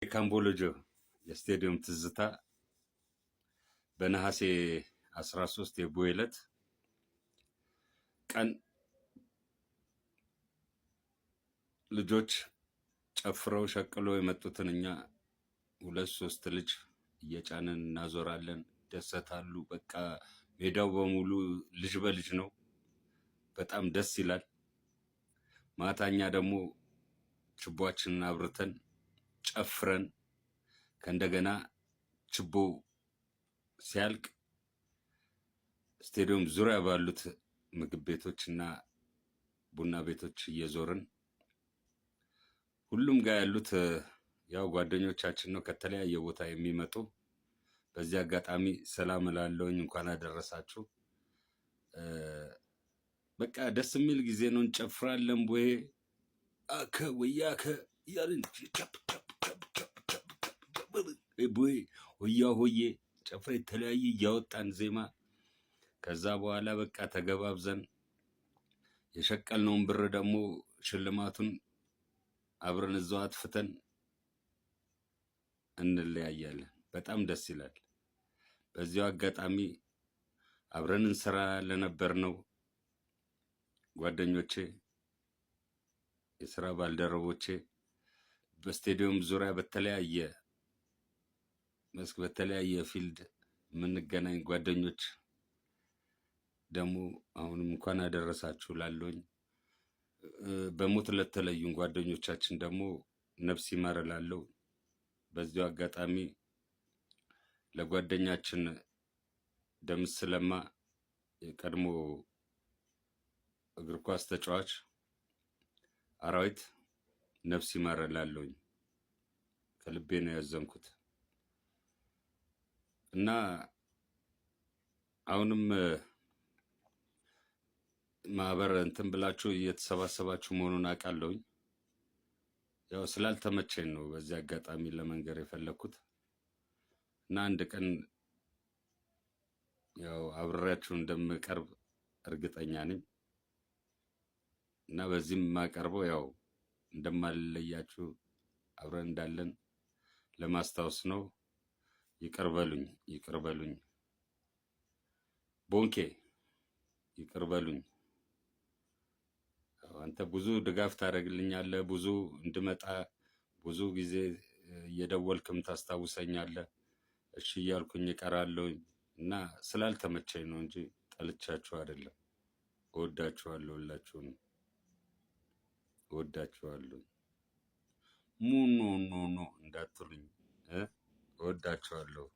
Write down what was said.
የካምቦሎጆ የስቴዲየም ትዝታ በነሐሴ 13 የቡሄ ዕለት ቀን ልጆች ጨፍረው ሸቅለው የመጡትን እኛ 2-3 ልጅ እየጫነን እናዞራለን። ደሰታሉ። በቃ ሜዳው በሙሉ ልጅ በልጅ ነው። በጣም ደስ ይላል። ማታኛ ደግሞ ችቦአችንን አብርተን ጨፍረን ከእንደገና ችቦ ሲያልቅ ስቴዲየም ዙሪያ ባሉት ምግብ ቤቶችና ቡና ቤቶች እየዞርን ሁሉም ጋር ያሉት ያው ጓደኞቻችን ነው ከተለያየ ቦታ የሚመጡ። በዚህ አጋጣሚ ሰላም እላለሁኝ፣ እንኳን አደረሳችሁ። በቃ ደስ የሚል ጊዜ ነው። እንጨፍራለን። ቦዬ አከ ወያከ እያልን ቦዬ ሆያ ሆዬ ጨፍረ የተለያየ እያወጣን ዜማ። ከዛ በኋላ በቃ ተገባብዘን የሸቀልነውን ብር ደግሞ ሽልማቱን አብረን እዛው አጥፍተን እንለያያለን። በጣም ደስ ይላል። በዚያው አጋጣሚ አብረን እንሰራ ለነበርነው ጓደኞቼ፣ የሥራ ባልደረቦቼ በስቴዲየም ዙሪያ በተለያየ መስክ በተለያየ ፊልድ የምንገናኝ ጓደኞች ደግሞ አሁንም እንኳን አደረሳችሁ ላለኝ። በሞት ለተለዩን ጓደኞቻችን ደግሞ ነፍስ ይማር እላለሁ። በዚያው አጋጣሚ ለጓደኛችን ደምስ ለማ የቀድሞ እግር ኳስ ተጫዋች አራዊት ነፍስ ይማር እላለሁኝ። ከልቤ ነው ያዘንኩት እና አሁንም ማህበር እንትን ብላችሁ እየተሰባሰባችሁ መሆኑን አውቃለሁኝ። ያው ስላልተመቸኝ ነው በዚህ አጋጣሚ ለመንገር የፈለኩት እና አንድ ቀን ያው አብሬያችሁ እንደምቀርብ እርግጠኛ ነኝ እና በዚህም የማቀርበው ያው እንደማልለያችሁ አብረን እንዳለን ለማስታወስ ነው። ይቅርበሉኝ፣ ይቅርበሉኝ። ቦንኬ ይቅርበሉኝ። አንተ ብዙ ድጋፍ ታደርግልኛለህ፣ ብዙ እንድመጣ ብዙ ጊዜ እየደወልክም ታስታውሰኛለህ። እሺ እያልኩኝ እቀራለሁ እና ስላልተመቸኝ ነው እንጂ ጠልቻችሁ አይደለም። እወዳችኋለሁ፣ ሁላችሁንም እወዳችኋለሁ። ኖ እንዳትሉኝ፣ እወዳችኋለሁ።